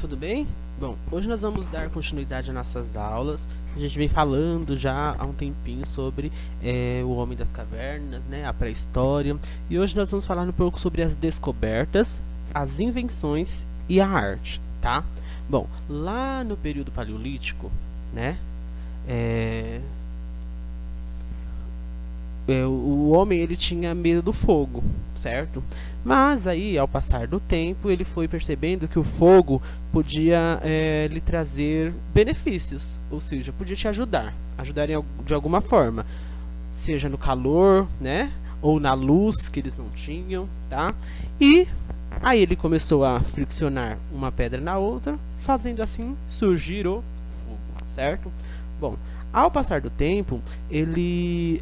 tudo bem? Bom, hoje nós vamos dar continuidade às nossas aulas. A gente vem falando já há um tempinho sobre o Homem das Cavernas, né, a pré-história. E hoje nós vamos falar um pouco sobre as descobertas, as invenções e a arte, tá? Bom, lá no período paleolítico, né, o homem ele tinha medo do fogo, certo? Mas aí, ao passar do tempo, ele foi percebendo que o fogo podia lhe trazer benefícios, ou seja, podia te ajudar de alguma forma, seja no calor, né, ou na luz que eles não tinham, tá? E aí ele começou a friccionar uma pedra na outra, fazendo assim surgir o fogo, certo? Bom, ao passar do tempo, ele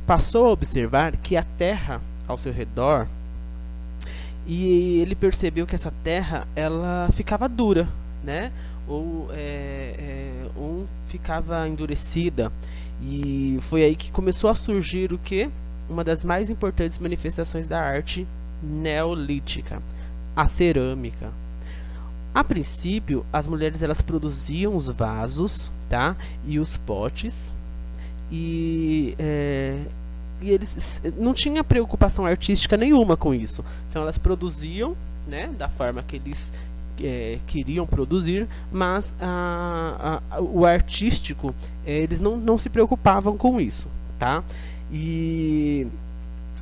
passou a observar que a terra ao seu redor, e ele percebeu que essa terra ela ficava dura, né? Ou ficava endurecida, e foi aí que começou a surgir o que? Uma das mais importantes manifestações da arte neolítica, a cerâmica. A princípio, as mulheres elas produziam os vasos, tá? E os potes, e eles não tinham preocupação artística nenhuma com isso. Então elas produziam, né, da forma que eles queriam produzir, mas o artístico eles não se preocupavam com isso, tá?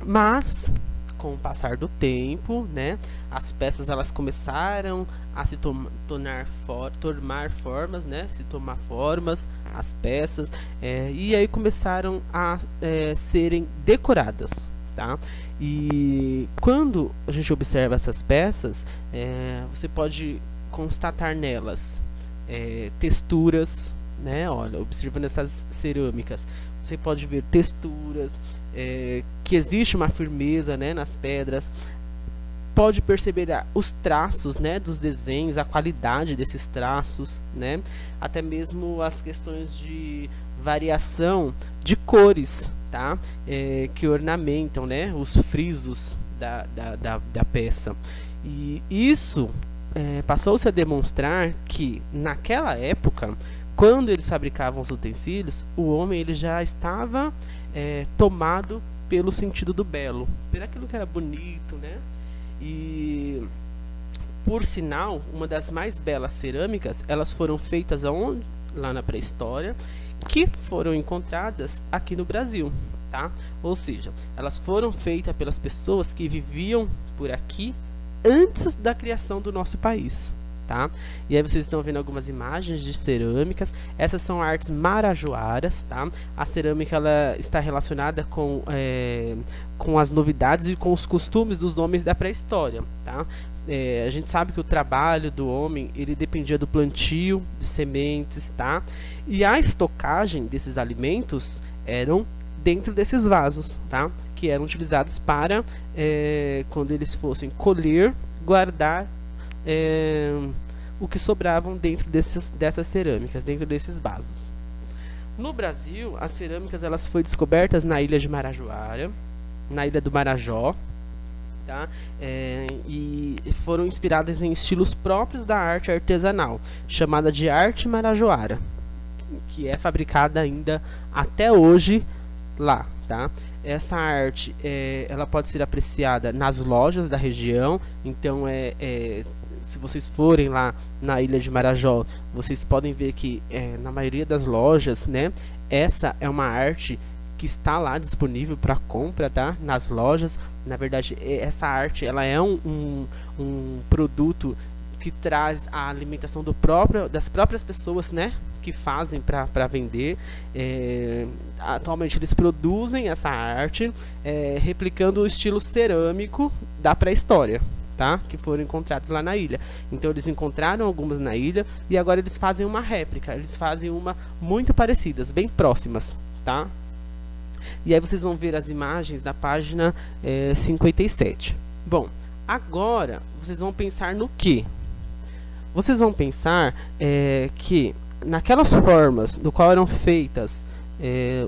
Mas com o passar do tempo, né, as peças elas começaram a se tomar formas, né, tomar formas, as peças, e aí começaram a serem decoradas, tá? E quando a gente observa essas peças, você pode constatar nelas texturas, né? Olha, observando essas cerâmicas, você pode ver texturas, que existe uma firmeza, né, nas pedras. Pode perceber os traços, né, dos desenhos, a qualidade desses traços, né, até mesmo as questões de variação de cores, tá, que ornamentam, né, os frisos da peça. E isso passou-se a demonstrar que naquela época, quando eles fabricavam os utensílios, o homem ele já estava tomado pelo sentido do belo, por aquilo que era bonito, né? E por sinal, uma das mais belas cerâmicas, elas foram feitas aonde? Lá na pré-história, que foram encontradas aqui no Brasil, tá? Ou seja, elas foram feitas pelas pessoas que viviam por aqui antes da criação do nosso país, tá? E aí vocês estão vendo algumas imagens de cerâmicas. Essas são artes marajoaras, tá? A cerâmica ela está relacionada com as novidades e com os costumes dos homens da pré-história, tá? A gente sabe que o trabalho do homem ele dependia do plantio de sementes, tá? E a estocagem desses alimentos eram dentro desses vasos, tá? Que eram utilizados para quando eles fossem colher, guardar o que sobravam dentro dessas cerâmicas, dentro desses vasos. No Brasil, as cerâmicas elas foram descobertas na ilha de Marajoara, na ilha do Marajó, tá? E foram inspiradas em estilos próprios da arte artesanal, chamada de arte marajoara, que é fabricada ainda até hoje lá, tá? Essa arte ela pode ser apreciada nas lojas da região. Então se vocês forem lá na ilha de Marajó, vocês podem ver que na maioria das lojas, né, essa é uma arte que está lá disponível para compra, tá? Nas lojas. Na verdade, essa arte ela é um produto que traz a alimentação das próprias pessoas, né, que fazem para vender. Atualmente eles produzem essa arte replicando o estilo cerâmico da pré-história, tá? Que foram encontrados lá na ilha. Então eles encontraram algumas na ilha e agora eles fazem uma réplica, eles fazem uma muito parecidas, bem próximas, tá? E aí vocês vão ver as imagens da página 57. Bom, agora vocês vão pensar no que? Vocês vão pensar que naquelas formas no qual eram feitas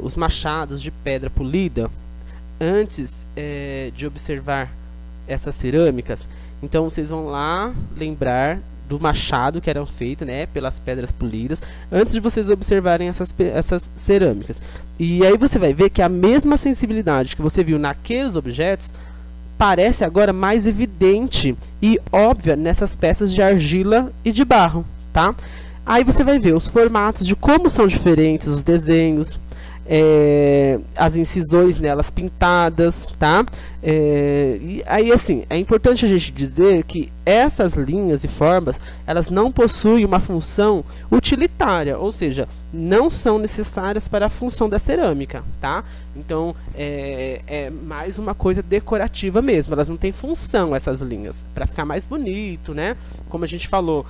os machados de pedra polida, antes de observar essas cerâmicas, então vocês vão lá lembrar do machado que eram feitos, né, pelas pedras polidas, antes de vocês observarem essas cerâmicas. E aí você vai ver que a mesma sensibilidade que você viu naqueles objetos parece agora mais evidente e óbvia nessas peças de argila e de barro, tá? Aí você vai ver os formatos de como são diferentes os desenhos, as incisões nelas pintadas, tá? E aí, assim, é importante a gente dizer que essas linhas e formas, elas não possuem uma função utilitária, ou seja, não são necessárias para a função da cerâmica, tá? Então, é mais uma coisa decorativa mesmo, elas não têm função, essas linhas, para ficar mais bonito, né? Como a gente falou,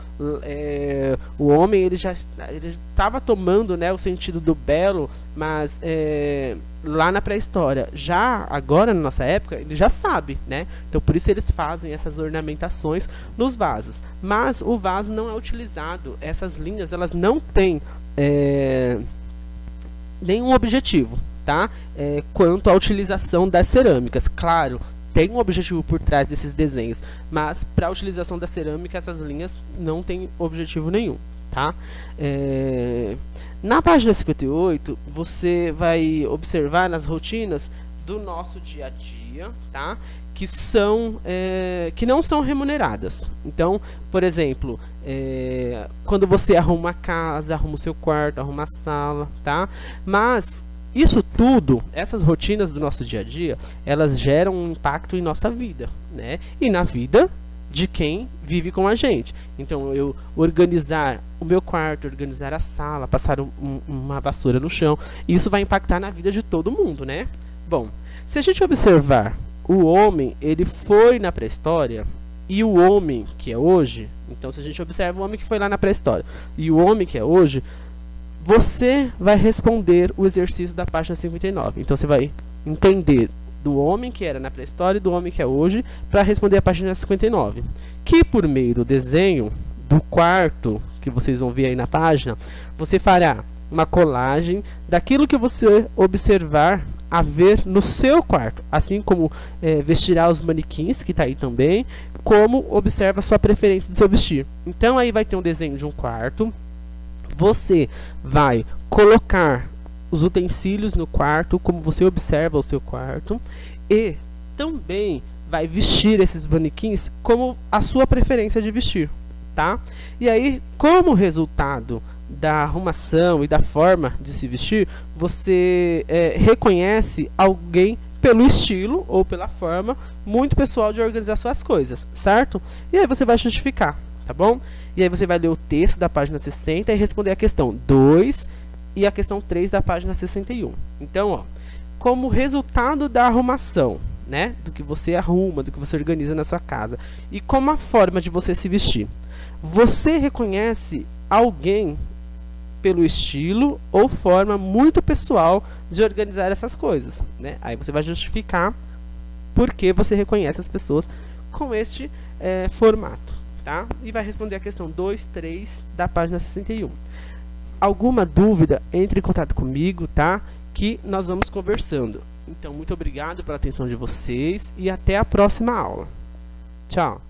o homem, ele estava tomando, né, o sentido do belo, mas lá na pré-história, já agora na nossa época, ele já sabe, né? Então por isso eles fazem essas ornamentações nos vasos, mas o vaso não é utilizado, essas linhas, elas não têm nenhum objetivo, tá? Quanto à utilização das cerâmicas, claro, tem um objetivo por trás desses desenhos, mas para a utilização da cerâmica, essas linhas não têm objetivo nenhum, tá? Na página 58, você vai observar nas rotinas do nosso dia a dia, tá? Que não são remuneradas. Então, por exemplo, quando você arruma a casa, arruma o seu quarto, arruma a sala, tá? Mas isso tudo, essas rotinas do nosso dia a dia, elas geram um impacto em nossa vida, né? E na vida de quem vive com a gente. Então, eu organizar o meu quarto, organizar a sala, passar uma vassoura no chão, isso vai impactar na vida de todo mundo, né? Bom, se a gente observar, o homem, ele foi na pré-história, e o homem que é hoje, então se a gente observa o homem que foi lá na pré-história, e o homem que é hoje, você vai responder o exercício da página 59. Então você vai entender do homem que era na pré-história e do homem que é hoje, para responder a página 59. Que por meio do desenho do quarto, que vocês vão ver aí na página, você fará uma colagem daquilo que você observar a ver no seu quarto, assim como vestirá os manequins, que está aí também, como observa a sua preferência de seu vestir. Então aí vai ter um desenho de um quarto, você vai colocar os utensílios no quarto, como você observa o seu quarto, e também vai vestir esses manequins como a sua preferência de vestir, tá? E aí, como resultado da arrumação e da forma de se vestir, você reconhece alguém pelo estilo ou pela forma muito pessoal de organizar suas coisas, certo? E aí você vai justificar, tá bom? E aí você vai ler o texto da página 60 e responder a questão 2 e a questão 3 da página 61. Então, ó, como resultado da arrumação, né, do que você arruma, do que você organiza na sua casa, e como a forma de você se vestir, você reconhece alguém pelo estilo ou forma muito pessoal de organizar essas coisas, né? Aí você vai justificar por que você reconhece as pessoas com este formato, tá? E vai responder a questão 2, 3 da página 61. Alguma dúvida, entre em contato comigo, tá? Que nós vamos conversando. Então, muito obrigado pela atenção de vocês e até a próxima aula. Tchau!